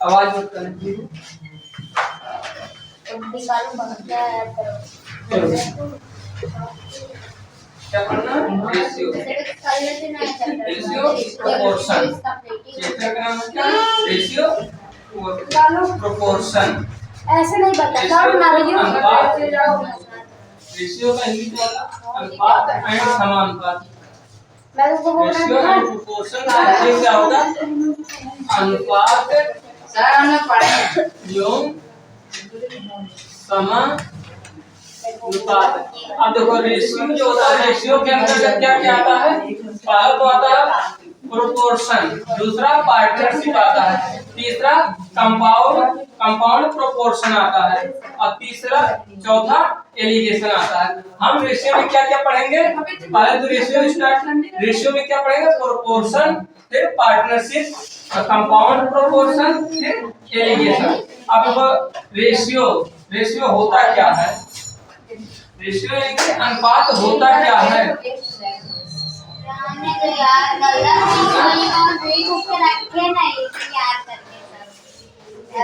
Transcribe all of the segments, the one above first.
आवाज मत करना प्लीज। क्या पढ़ना? Ratio, ratio proportion. चैप्टर का नाम क्या है? Ratio proportion. ऐसे नहीं बता रेशियो का हिंदी क्या होगा? अनुपात एंड समानुपात। रेशियो एंड प्रोपोर्शन का ये क्या होगा? अनुपात सर हमने पढ़े एवं समानुपात। अब देखो रेशियो जो होता है, रेशियो के अंतर्गत क्या क्या आता है? पहला तो आता है प्रोपोर्शन, दूसरा पार्टनरशिप आता है, तीसरा कंपाउंड प्रोपोर्शन आता है और तीसरा चौथा एलिगेशन आता है। हम रेशियो में क्या क्या पढ़ेंगे? पहले तो रेशियो में क्या पढ़ेंगे? प्रोपोर्शन, फिर पार्टनरशिप, कंपाउंड प्रोपोर्शन, फिर एलिगेशन। अब रेशियो होता क्या है? रेशियो अनुपात होता क्या है?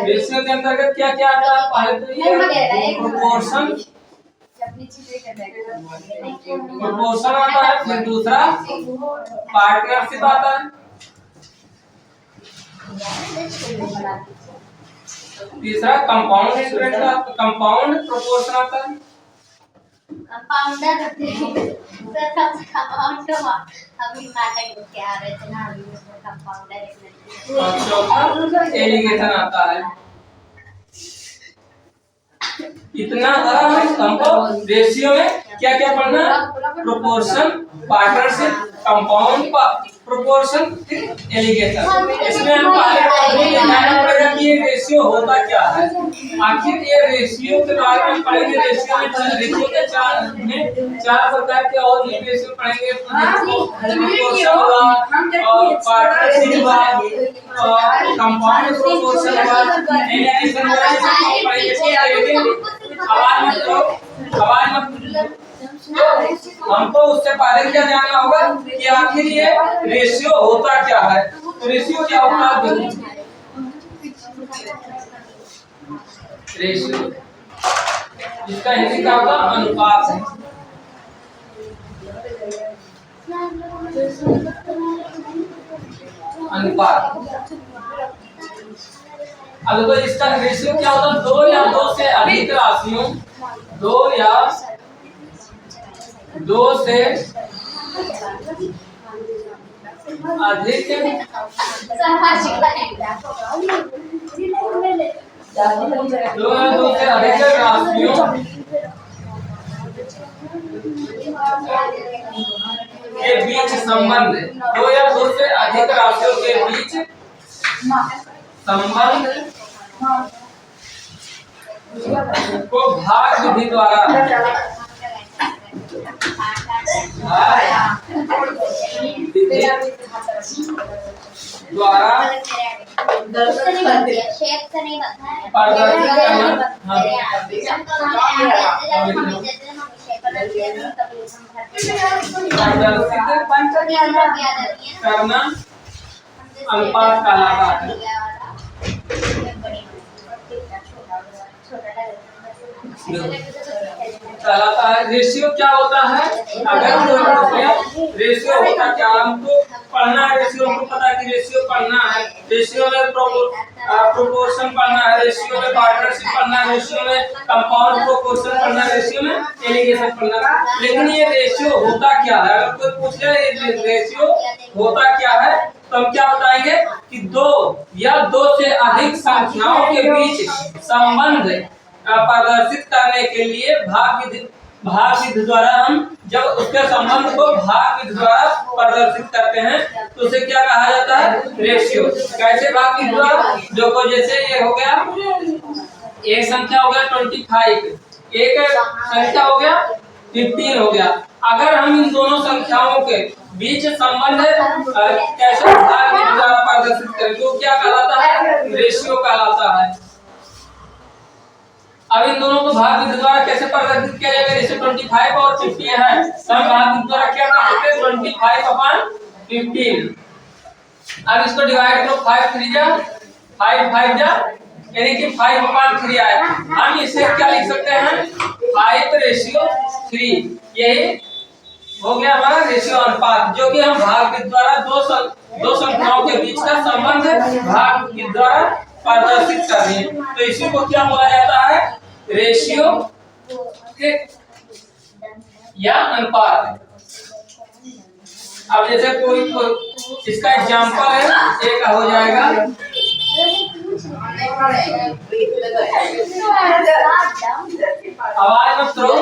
रेशियो के अंतर्गत क्या क्या आता है? पहले तो ये प्रोपोर्शन आता है, फिर दूसरा पार्टनरशिप आता है, तीसरा कंपाउंड प्रोपोर्शन आता है, कंपाउंडर कंपाउंड अभी नाटक के आ रहे थे ना, अभी उसमें कंपाउंडर और चौथा एलिगेशन आता है। इतना हमको रेशियो में क्या क्या पढ़ना? प्रोपोर्शन, पार्टनरशिप, कंपाउंड प्रोपोर्शन, फिर एलिगेशन। इसमें हम पहले जानना पड़ेगा कि ये रेशियो होता क्या है। आखिर ये रेशियो के बारे में पढ़ेंगे। रेशियो के चार प्रकार के और भी रेशियो पढ़ेंगे। प्रोपोर्शन हुआ, और पार्टनरशिप हुआ, और कंपाउंड प्रोपोर्शन हुआ, एलिगेशन हुआ। आवाज मत करो। हमको उससे पहले क्या जानना होगा कि आखिर ये रेशियो होता क्या है। रेशियो क्या होता है? रेशियो इसका हिंदी क्या होगा? अनुपात है। अनुपात। अब तो इसका रेशियो क्या होता है? दो या दो से अधिक राशियों, दो से अधिक राशियों के बीच संबंध, दो या दो से अधिक राशियों के बीच संबंध को भाग विधि द्वारा करना अनुपात कहलाता है। कहलाता है। रेशियो क्या होता है? अगर रेशियो होता क्या, हमको पढ़ना है। रेशियो हमको पता है कि रेशियो पढ़ना है। रेशियो में प्रोपोर्शन पढ़ना है, रेशियो में पार्टनरशिप पढ़ना है, रेशियो में कंपाउंड प्रोपोर्शन पढ़ना है, रेशियो में एलिगेशन पढ़ना है। लेकिन ये रेशियो होता क्या है? अगर कोई पूछ ले रेशियो होता क्या है, तो हम क्या बताएंगे कि दो या दो से अधिक संख्याओं के बीच संबंध प्रदर्शित करने के लिए भाग विधि द्वारा हम जब उसके संबंध को भाग विधि द्वारा प्रदर्शित करते हैं तो उसे क्या कहा जाता है? रेशियो। कैसे भाग विधि द्वारा? जो को जैसे ये हो गया, एक संख्या हो गया 25, एक संख्या हो गया 15 हो गया। अगर हम इन दोनों संख्याओं के बीच संबंध कैसे भाग विधि द्वारा प्रदर्शित करें तो क्या कहलाता है? रेशियो कहलाता है। अब इन दोनों को भाग विधि द्वारा कैसे प्रदर्शित किया जाएगा? जैसे 25 और 50 है, हम भाग विधि द्वारा क्या कर सकते हैं? 25/15। अब इसको डिवाइड करो, 5 3 जा 5 5 जा यानी कि 5/3 आए। हम इसे क्या लिख सकते हैं 5:3। यही हो गया हमारा रेशियो अनुपात, जो कि हम भाग के द्वारा दो संख्याओं के बीच का संबंध भाग के द्वारा प्रदर्शित कर रहे हैं। तो इसी को क्या बोला जाता है रेशियो या अनुपात। अब जैसे कोई इसका एग्जांपल है, एक हो जाएगा आवाज मत करो।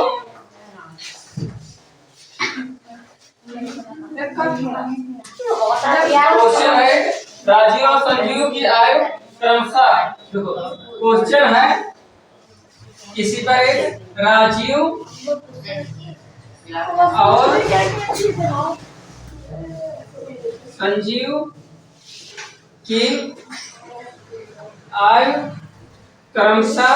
क्वेश्चन है राजीव और संजीव की आयु क्रमशः। क्वेश्चन है किसी पर एक राजीव और संजीव की आयु क्रमशः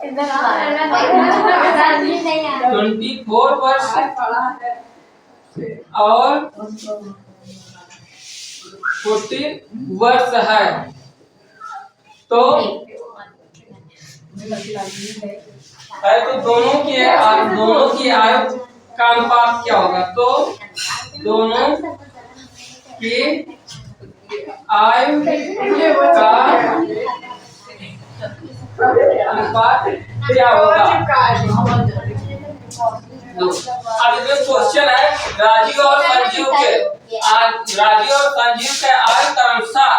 24 वर्ष और 40 वर्ष है। तो दोनों की आयु का अनुपात क्या होगा? तो दोनों की आयु का अनुपात क्या होगा? अब जो क्वेश्चन है राजीव और संजीव के आयु क्रमशः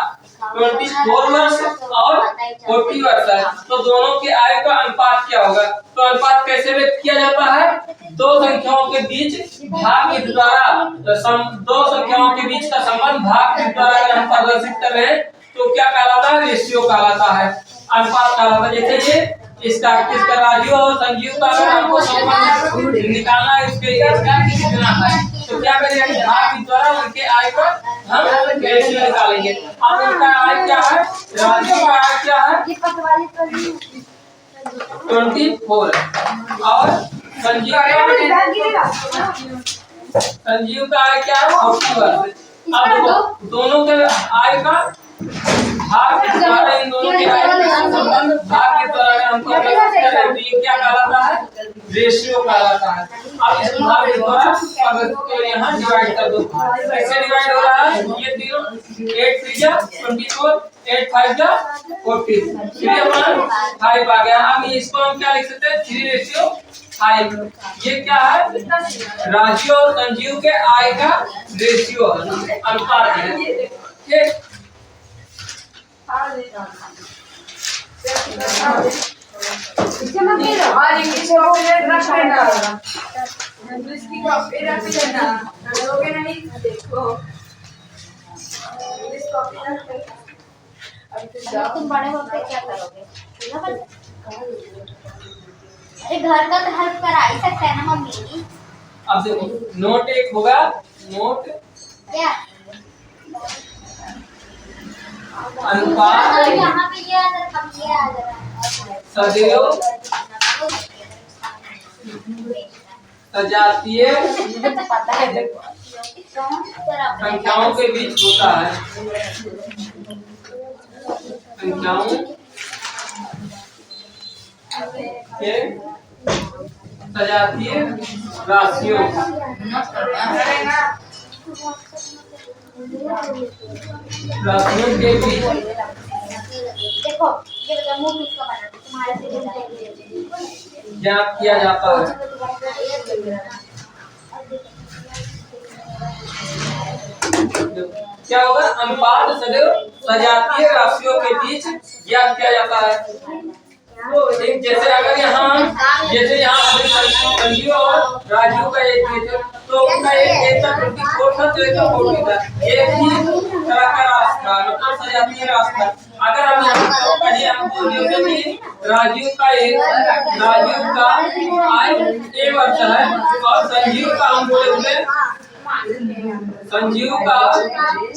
24 वर्ष और 40 वर्ष है। तो दोनों की आयु का अनुपात क्या होगा? तो अनुपात कैसे व्यक्त किया जाता है? दो संख्याओं के बीच भाग के द्वारा, दो संख्याओं के बीच का संबंध भाग के द्वारा अगर हम प्रदर्शित कर रहे हैं तो क्या कहलाता है? रेशियो कहलाता है, अनुपात कहलाता है। जैसे ये इसका राजीव और संजीव का अगर हमको संबंध निकालना है, इसका कितना है, तो क्या करेंगे भाग के द्वारा उनके आय का हम रेशियो निकालेंगे। अब उनका आय क्या है? राजीव का आय क्या है 24 और संजीव का आय क्या है 40 वर्ष। अब दोनों के आय का भाग के द्वारा इन दोनों के आय का संबंध भाग के द्वारा हमको तो ये क्या कहलाता है? रेशियो कहलाता है। अब इस भाग के द्वारा अगर यहाँ डिवाइड कर दो, कैसे डिवाइड हो रहा है? ये तीनों 8 3 जा 24, 8 5 जा 40, 3/5 आ गया। अब इसको हम क्या लिख सकते हैं 3:5। ये क्या है? राजीव और संजीव के आय का रेशियो अनुपात है। ठीक, तुम बड़े होकर क्या करोगे? अरे घर का तो हेल्प करा ही सकता है ना मम्मी। अब देखो नोट एक होगा, नोट क्या अनुपात यहाँ पे ये आ जरा, हम ये आ जरा सदैव सजातीय संख्याओं के बीच होता है। संख्याओं के सजातीय राशियों के बीच देखो ये बता मुंह किसका बना तुम्हारे से ज्ञात किया जाता है। क्या होगा? अनुपात सदैव सजातीय राशियों के बीच ज्ञात किया जाता है। एक जैसे अगर यहाँ संजीव और राजीव का एक था, तो उनका एक था 24 था, तो एक का 40 था। एक ही तरह का रास्ता, मतलब सजातीय रास्ता। अगर हम यहाँ पहले हम बोलेंगे कि राजीव का आयु 1 वर्ष है और संजीव का हम बोलेंगे संजीव का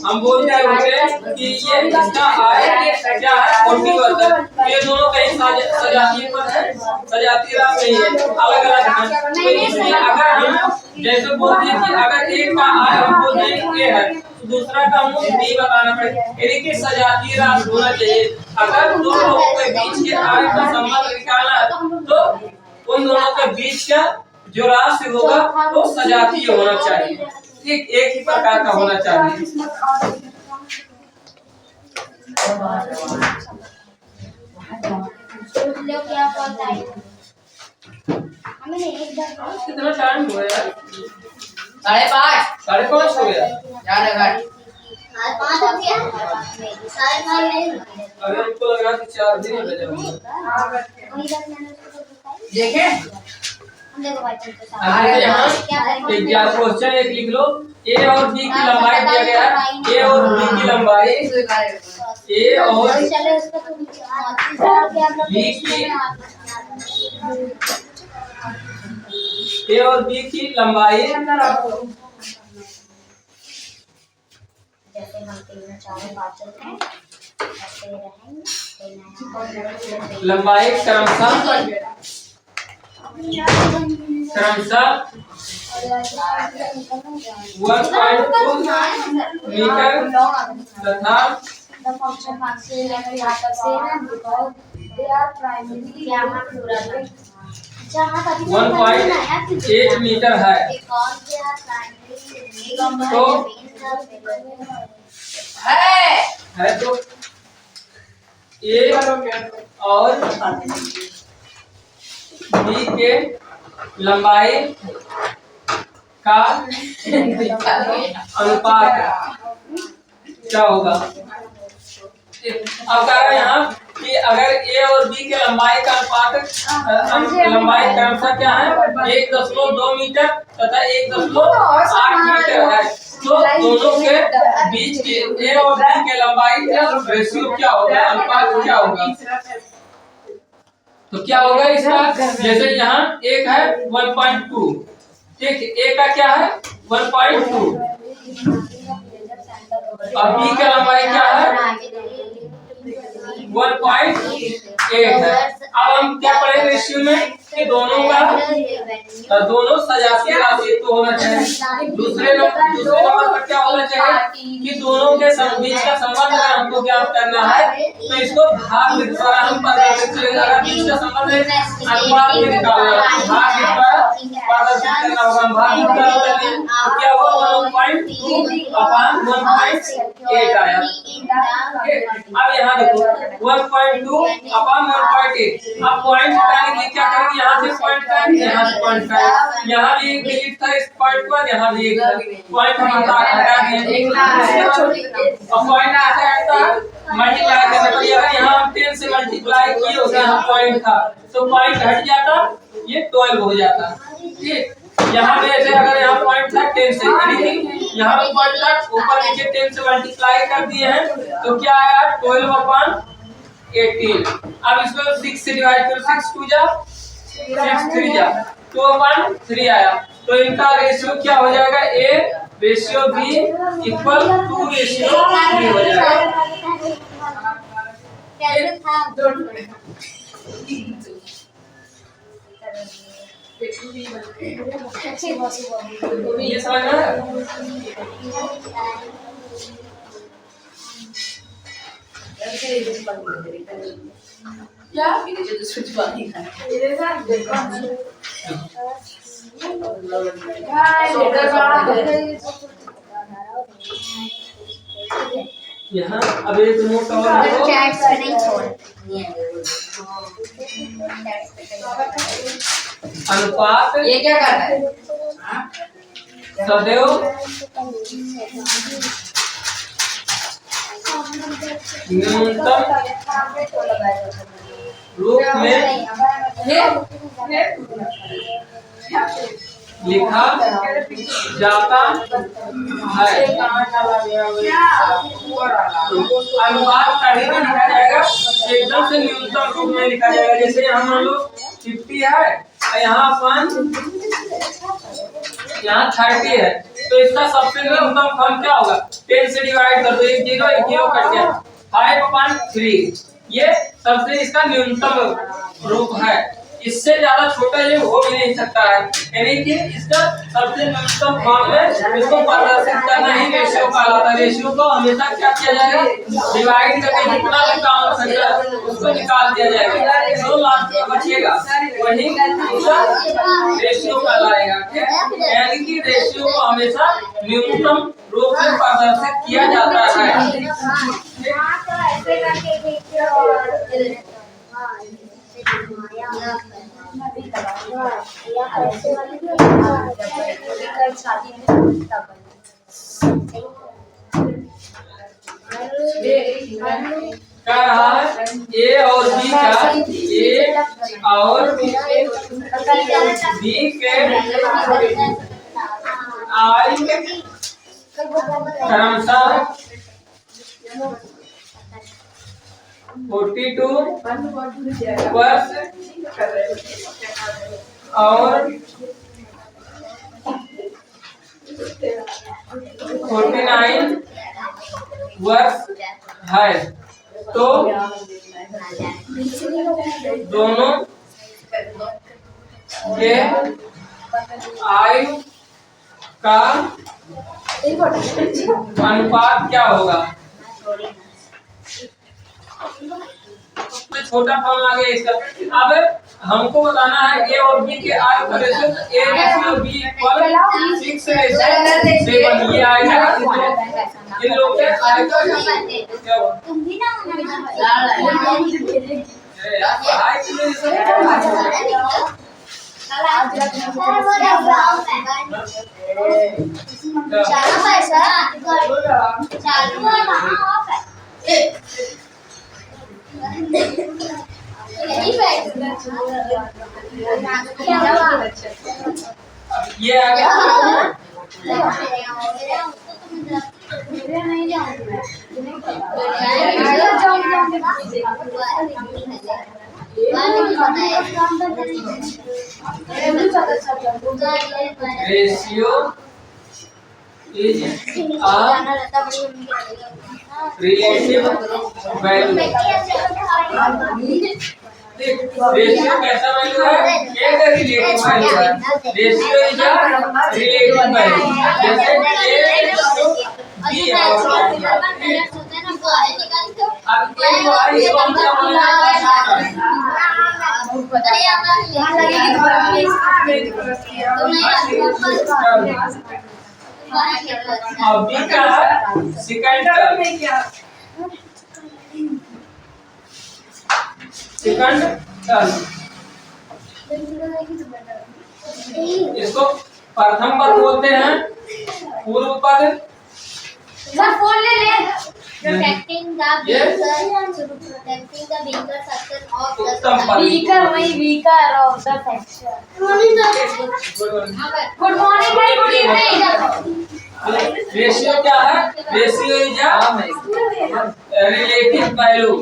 हम बोल रहे होते कि ये इसका आय क्या है 40%। ये दोनों कहीं सजातीय पर है, सजातीय राशि नहीं है, अलग अलग है। तो इसलिए अगर हम जैसे बोल दिए कि अगर एक का आय हम बोल दें ए है तो दूसरा का हमको बी बताना पड़ेगा, यानी कि सजातीय राशि होना चाहिए। अगर दो लोगों के बीच के आय का संबंध निकालना है तो उन दोनों के बीच का जो राशि होगा वो सजातीय होना चाहिए, ठीक एक ही प्रकार का होना चाहिए। कितना टाइम हो गया? 5:30 5:30 हो गया। अगर हमको लग रहा कि 4 दिन हो जाएगा। देखे यहाँ क्वेश्चन एक लिख लो, ए और बी की लंबाई दिया गया है। ए और बी की लंबाई ए और बी की लंबाई जैसे हम 3 4 5 चलते हैं ऐसे रहेंगे। लंबाई क्रमशः 1.2 मीटर तथा 1.8 मीटर है। तो है तो ए और बी के लंबाई का अनुपात क्या होगा? अब कह रहे हैं यहाँ कि अगर ए और बी के लंबाई का अनुपात लंबाई क्रमशः क्या है 1.2 मीटर तथा 1.8 मीटर है, तो दोनों के बीच के ए और बी के लंबाई का रेशियो क्या होगा, अनुपात क्या होगा? तो क्या होगा इसका? जैसे यहाँ एक है 1.2, ठीक, ए का क्या है 1.2 और बी का लंबाई क्या है 1.8 है। अब हम क्या पढ़ेंगे रेशियो में कि दोनों सजातीय राशि तो होना चाहिए। दूसरे नंबर पर क्या होना चाहिए कि दोनों के बीच का संबंध अगर हमको ज्ञात करना है तो इसको भाग के द्वारा हम प्रदर्शित करेंगे। अगर बीच का संबंध अनुपात में निकालना है भाग के द्वारा प्रदर्शित करना होगा। भाग के द्वारा तो क्या हुआ 1.2 अपान 1.8 आया। अब यहाँ देखो 1.2 अपान 1.8। अब पॉइंट हटाने के क्या करेंगे, यहाँ से पॉइंट हटाएंगे, यहाँ से पॉइंट हटाएंगे, यहाँ भी एक डिजिट था इस पॉइंट पर, यहाँ भी एक था, पॉइंट हम हटा दिए। अब पॉइंट ऐसे हटता है मल्टीप्लाई करने पर, यहाँ हम 10 से मल्टीप्लाई किए होते, यहाँ पॉइंट था तो पॉइंट हट जाता, ये 12 हो जाता, ठीक। यहाँ पे ऐसे अगर यहाँ पॉइंट था 10 से, यहाँ पे पॉइंट था ऊपर नीचे 10 से मल्टीप्लाई कर दिए हैं तो क्या आया 12 अपान 18। अब इसको 6 से डिवाइड करो, 6 2 जा 6 3 जा 2 अपान 3 आया। तो इनका रेशियो क्या हो जाएगा, A ratio B equal 2 ratio 3 हो जाएगा। ये समझ में आया? यहाँ अब एक नोट और अनुपात ये क्या कर रहा है? सदैव न्यूनतम रूप में लिखा जाता है। अनुपात कभी भी लिखा जाएगा एकदम से न्यूनतम रूप में लिखा जाएगा। जैसे यहाँ मान लो 50 है, यहाँ अपन यहाँ 30 है तो इसका सबसे न्यूनतम फॉर्म क्या होगा? 10 से डिवाइड कर दो, एक जीरो कट गया, 5/3। ये सबसे इसका न्यूनतम रूप है, इससे ज्यादा छोटा ये हो भी नहीं सकता है, यानी कि इसका सबसे न्यूनतम फॉर्म में इसको प्रदर्शित करना ही रेशियो कहलाता है। रेशियो को हमेशा क्या किया जाएगा? डिवाइड करके जितना भी कॉमन फैक्टर है उसको निकाल दिया जाएगा, जो लास्ट में बचेगा वही रेशियो कहलाएगा। ठीक है, यानी कि रेशियो को हमेशा न्यूनतम रूप में प्रदर्शित किया जाता है। क्या रहा है? ए और बी का, ए और बी के आई क्रमशः 42 वर्ष और 49 वर्ष है, तो दोनों के आयु का अनुपात क्या होगा? छोटा फॉर्म आ गया इसका। अब हमको बताना है ए और बी के आयु का ratio, A ratio B equal 6:7 ये आएगा। इन लोग के आयु का क्या होगा? तुम भी ना पढ़ाई के लिए ये आ गया। Ratio is a relative value. Ratio कैसा वैल्यू है? एक रिलेटिव वैल्यू है। Ratio is a relative value. जैसे बी अब ए और इसको हम क्या बोलेंगे? अब बी का सेकंड टर्म, इसको प्रथम पद बोलते हैं, पूर्व पद फोन ले ले। Protecting the weaker section of the उत्तम पद। Weaker वही weaker of the section. Good morning and good evening. Ratio क्या है? Ratio is a relative value.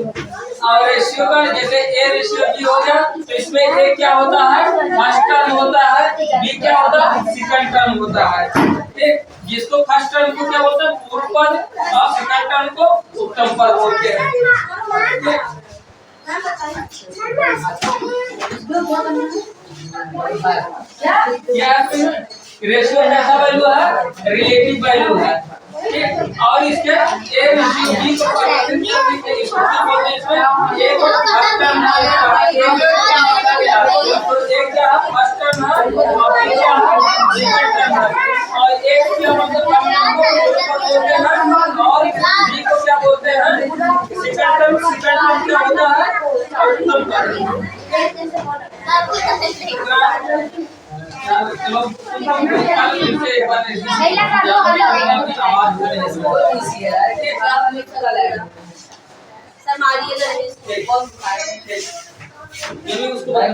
और रेशियो का जैसे ए रेशियो बी हो गया, तो इसमें ए क्या होता है? फर्स्ट टर्म होता है, बी क्या होता है? सेकंड टर्म होता है। ठीक, जिसको फर्स्ट टर्म को क्या बोलते हैं? पूर्व पद, और सेकंड टर्म को उत्तम पद बोलते हैं। क्या रेशियो कैसा वैल्यू है? रिलेटिव वैल्यू है। ठीक, और इसके ए रेशियो बी को प्रदर्शित करने के लिए इसको क्या बोलते हैं? इसमें ए को फर्स्ट टर्म है, एक क्या फर्स्ट टर्म है और बी क्या सेकंड टर्म है, और एक क्या मतलब बोलते हैं और बी को क्या बोलते हैं? सेकंड टर्म क्या होता है? उत्तम टर्म। चलो एक बार सर मारिए उसको भाई